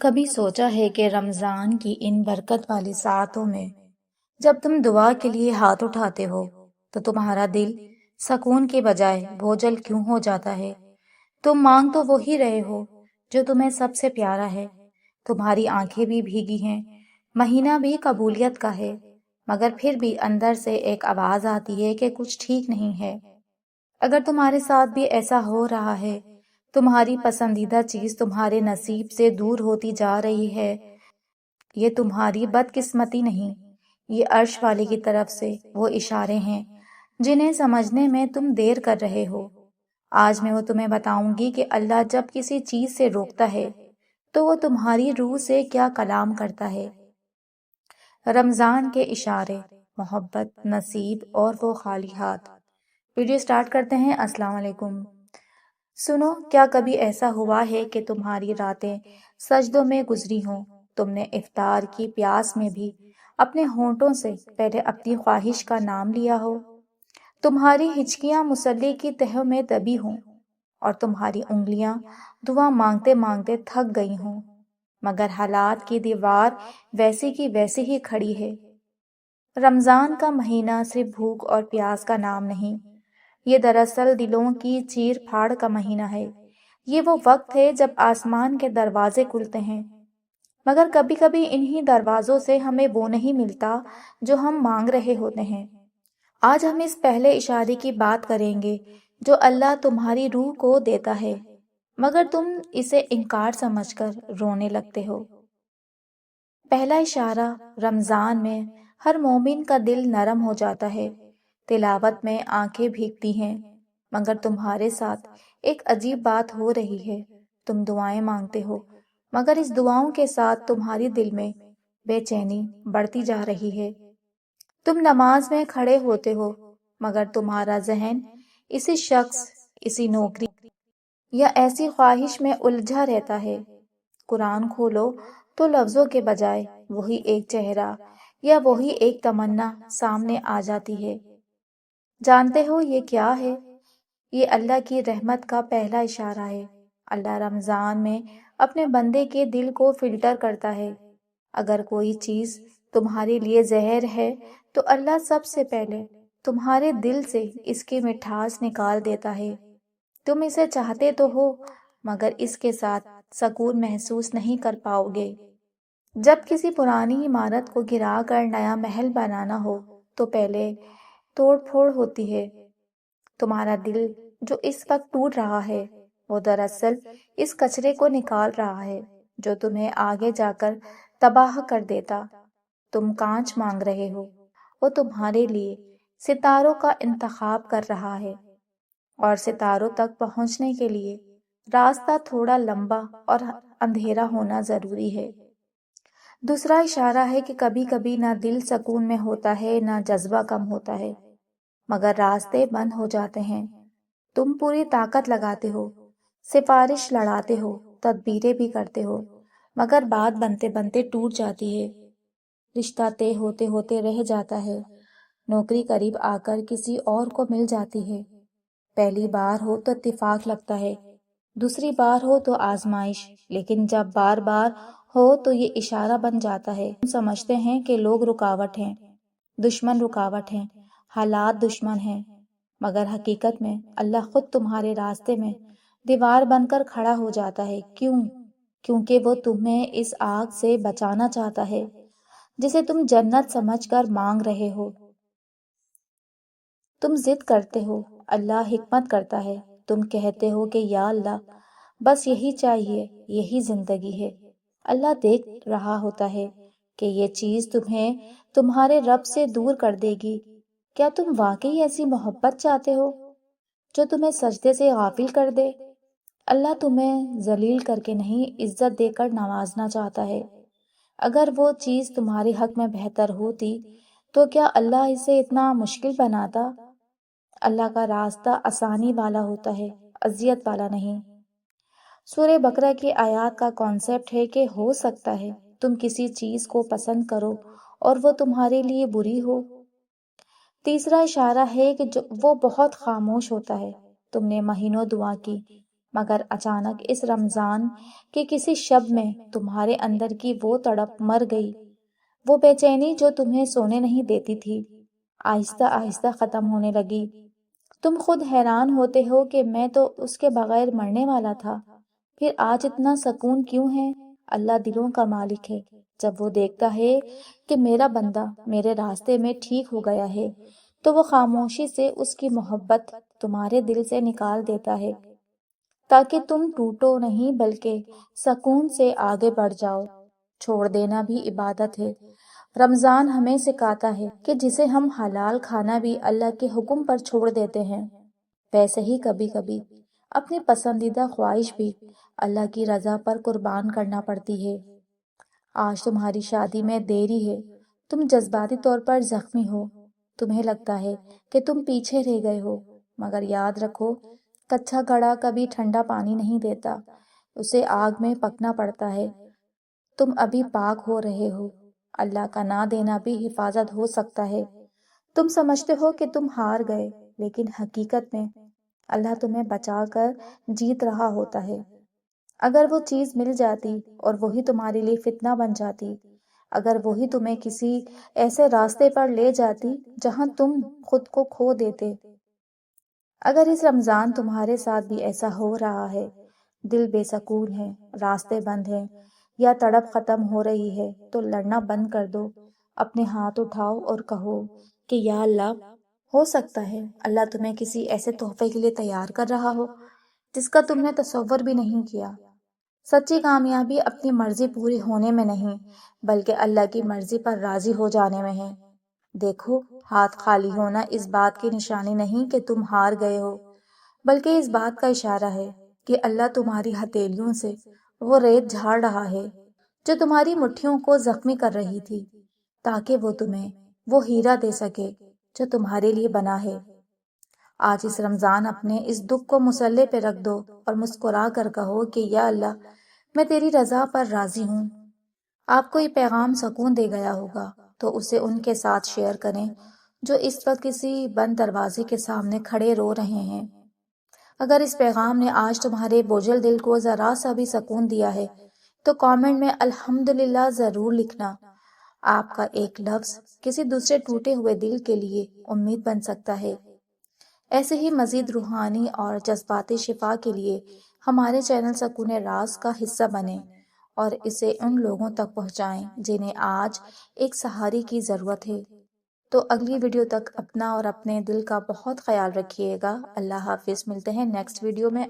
کبھی سوچا ہے کہ رمضان کی ان برکت والی ساعتوں میں جب تم دعا کے لیے ہاتھ اٹھاتے ہو تو تمہارا دل سکون کے بجائے بوجھل کیوں ہو جاتا ہے؟ تم مانگ تو وہی رہے ہو جو تمہیں سب سے پیارا ہے، تمہاری آنکھیں بھی بھیگی ہیں، مہینہ بھی قبولیت کا ہے، مگر پھر بھی اندر سے ایک آواز آتی ہے کہ کچھ ٹھیک نہیں ہے۔ اگر تمہارے ساتھ بھی ایسا ہو رہا ہے، تمہاری پسندیدہ چیز تمہارے نصیب سے دور ہوتی جا رہی ہے، یہ تمہاری بدقسمتی نہیں، یہ عرش والے کی طرف سے وہ اشارے ہیں جنہیں سمجھنے میں تم دیر کر رہے ہو۔ آج میں وہ تمہیں بتاؤں گی کہ اللہ جب کسی چیز سے روکتا ہے تو وہ تمہاری روح سے کیا کلام کرتا ہے۔ رمضان کے اشارے، محبت، نصیب اور وہ خالی ہاتھ۔ ویڈیو سٹارٹ کرتے ہیں۔ السلام علیکم۔ سنو، کیا کبھی ایسا ہوا ہے کہ تمہاری راتیں سجدوں میں گزری ہوں؟ تم نے افطار کی پیاس میں بھی اپنے ہونٹوں سے پہلے اپنی خواہش کا نام لیا ہو، تمہاری ہچکیاں مصلی کی تہوں میں دبی ہوں اور تمہاری انگلیاں دعا مانگتے مانگتے تھک گئی ہوں، مگر حالات کی دیوار ویسی کی ویسی ہی کھڑی ہے۔ رمضان کا مہینہ صرف بھوک اور پیاس کا نام نہیں، یہ دراصل دلوں کی چیر پھاڑ کا مہینہ ہے۔ یہ وہ وقت ہے جب آسمان کے دروازے کھلتے ہیں، مگر کبھی کبھی انہی دروازوں سے ہمیں وہ نہیں ملتا جو ہم مانگ رہے ہوتے ہیں۔ آج ہم اس پہلے اشارے کی بات کریں گے جو اللہ تمہاری روح کو دیتا ہے، مگر تم اسے انکار سمجھ کر رونے لگتے ہو۔ پہلا اشارہ، رمضان میں ہر مومن کا دل نرم ہو جاتا ہے، تلاوت میں آنکھیں بھیگتی ہیں، مگر تمہارے ساتھ ایک عجیب بات ہو رہی ہے۔ تم دعائیں مانگتے ہو، مگر اس دعاؤں کے ساتھ تمہاری دل میں بے چینی بڑھتی جا رہی ہے۔ تم نماز میں کھڑے ہوتے ہو، مگر تمہارا ذہن اسی شخص، اسی نوکری یا ایسی خواہش میں الجھا رہتا ہے۔ قرآن کھولو تو لفظوں کے بجائے وہی ایک چہرہ یا وہی ایک تمنا سامنے آ جاتی ہے۔ جانتے ہو یہ کیا ہے؟ یہ اللہ کی رحمت کا پہلا اشارہ ہے۔ اللہ رمضان میں اپنے بندے کے دل کو فلٹر کرتا ہے۔ اگر کوئی چیز تمہارے لیے زہر ہے تو اللہ سب سے پہلے تمہارے دل سے اس کی مٹھاس نکال دیتا ہے۔ تم اسے چاہتے تو ہو، مگر اس کے ساتھ سکون محسوس نہیں کر پاؤ گے۔ جب کسی پرانی عمارت کو گرا کر نیا محل بنانا ہو تو پہلے توڑ پھوڑ ہوتی ہے۔ تمہارا دل جو اس وقت ٹوٹ رہا ہے وہ دراصل اس کچرے کو نکال رہا ہے جو تمہیں آگے جا کر تباہ کر دیتا۔ تم کانچ مانگ رہے ہو، وہ تمہارے لیے ستاروں کا انتخاب کر رہا ہے، اور ستاروں تک پہنچنے کے لیے راستہ تھوڑا لمبا اور اندھیرا ہونا ضروری ہے۔ دوسرا اشارہ ہے کہ کبھی کبھی نہ دل سکون میں ہوتا ہے نہ جذبہ کم ہوتا ہے، مگر راستے بند ہو جاتے ہیں۔ تم پوری طاقت لگاتے ہو، سفارش لڑاتے ہو، تدبیریں بھی کرتے ہو، مگر بات بنتے بنتے ٹوٹ جاتی ہے، رشتہ طے ہوتے ہوتے رہ جاتا ہے، نوکری قریب آ کر کسی اور کو مل جاتی ہے۔ پہلی بار ہو تو اتفاق لگتا ہے، دوسری بار ہو تو آزمائش، لیکن جب بار بار ہو تو یہ اشارہ بن جاتا ہے۔ ہم سمجھتے ہیں کہ لوگ رکاوٹ ہیں، دشمن رکاوٹ ہیں، حالات دشمن ہیں، مگر حقیقت میں اللہ خود تمہارے راستے میں دیوار بن کر کھڑا ہو جاتا ہے۔ کیوں؟ کیونکہ وہ تمہیں اس آگ سے بچانا چاہتا ہے جسے تم جنت سمجھ کر مانگ رہے ہو۔ تم ضد کرتے ہو، اللہ حکمت کرتا ہے۔ تم کہتے ہو کہ یا اللہ بس یہی چاہیے، یہی زندگی ہے۔ اللہ دیکھ رہا ہوتا ہے کہ یہ چیز تمہیں تمہارے رب سے دور کر دے گی۔ کیا تم واقعی ایسی محبت چاہتے ہو جو تمہیں سجدے سے غافل کر دے؟ اللہ تمہیں ذلیل کر کے نہیں، عزت دے کر نوازنا چاہتا ہے۔ اگر وہ چیز تمہارے حق میں بہتر ہوتی تو کیا اللہ اسے اتنا مشکل بناتا؟ اللہ کا راستہ آسانی والا ہوتا ہے، اذیت والا نہیں۔ سورہ بقرہ کی آیات کا کانسیپٹ ہے کہ ہو سکتا ہے تم کسی چیز کو پسند کرو اور وہ تمہارے لیے بری ہو۔ تیسرا اشارہ ہے کہ وہ بہت خاموش ہوتا ہے۔ تم نے مہینوں دعا کی، مگر اچانک اس رمضان کے کسی شب میں تمہارے اندر کی وہ تڑپ مر گئی، وہ بے چینی جو تمہیں سونے نہیں دیتی تھی آہستہ آہستہ ختم ہونے لگی۔ تم خود حیران ہوتے ہو کہ میں تو اس کے بغیر مرنے والا تھا، پھر آج اتنا سکون کیوں ہے؟ اللہ دلوں کا مالک ہے۔ جب وہ دیکھتا ہے کہ میرا بندہ میرے راستے میں ٹھیک ہو گیا ہے تو وہ خاموشی سے اس کی محبت تمہارے دل سے نکال دیتا ہے تاکہ تم ٹوٹو نہیں بلکہ سکون سے آگے بڑھ جاؤ۔ چھوڑ دینا بھی عبادت ہے۔ رمضان ہمیں سکھاتا ہے کہ جسے ہم حلال کھانا بھی اللہ کے حکم پر چھوڑ دیتے ہیں، ویسے ہی کبھی کبھی اپنی پسندیدہ خواہش بھی اللہ کی رضا پر قربان کرنا پڑتی ہے۔ آج تمہاری شادی میں دیری ہے، تم جذباتی طور پر زخمی ہو، تمہیں لگتا ہے کہ تم پیچھے رہ گئے ہو، مگر یاد رکھو کچا گھڑا کبھی ٹھنڈا پانی نہیں دیتا، اسے آگ میں پکنا پڑتا ہے۔ تم ابھی پاک ہو رہے ہو، اللہ کا نہ دینا بھی حفاظت ہو سکتا ہے۔ تم سمجھتے ہو کہ تم ہار گئے، لیکن حقیقت میں اللہ تمہیں بچا کر جیت رہا ہوتا ہے۔ اگر وہ چیز مل جاتی اور وہی تمہارے لیے فتنہ بن جاتی، اگر وہی تمہیں کسی ایسے راستے پر لے جاتی جہاں تم خود کو کھو دیتے۔ اگر اس رمضان تمہارے ساتھ بھی ایسا ہو رہا ہے، دل بے سکون ہے، راستے بند ہیں یا تڑپ ختم ہو رہی ہے، تو لڑنا بند کر دو، اپنے ہاتھ اٹھاؤ اور کہو کہ یا اللہ، ہو سکتا ہے اللہ تمہیں کسی ایسے تحفے کے لیے تیار کر رہا ہو جس کا تم نے تصور بھی نہیں کیا۔ سچی کامیابی اپنی مرضی پوری ہونے میں نہیں بلکہ اللہ کی مرضی پر راضی ہو جانے میں ہے۔ دیکھو، ہاتھ خالی ہونا اس بات کی نشانی نہیں کہ تم ہار گئے ہو، بلکہ اس بات کا اشارہ ہے کہ اللہ تمہاری ہتھیلیوں سے وہ ریت جھاڑ رہا ہے جو تمہاری مٹھیوں کو زخمی کر رہی تھی، تاکہ وہ تمہیں وہ ہیرا دے سکے جو تمہارے لیے بنا ہے۔ آج اس رمضان اپنے اس دکھ کو مسلح پہ رکھ دو اور مسکرا کر کہو کہ یا اللہ، میں تیری رضا پر راضی ہوں۔ آپ کو یہ پیغام سکون دے گیا ہوگا تو اسے ان کے ساتھ شیئر کریں جو اس وقت کسی بند دروازے کے سامنے کھڑے رو رہے ہیں۔ اگر اس پیغام نے آج تمہارے بوجھل دل کو ذرا سا بھی سکون دیا ہے تو کامنٹ میں الحمدللہ ضرور لکھنا۔ آپ کا ایک لفظ کسی دوسرے ٹوٹے ہوئے دل کے لیے امید بن سکتا ہے۔ ایسے ہی مزید روحانی اور جذباتی شفا کے لیے ہمارے چینل سکون راز کا حصہ بنیں اور اسے ان لوگوں تک پہنچائیں جنہیں آج ایک سہارے کی ضرورت ہے۔ تو اگلی ویڈیو تک اپنا اور اپنے دل کا بہت خیال رکھیے گا۔ اللہ حافظ، ملتے ہیں نیکسٹ ویڈیو میں۔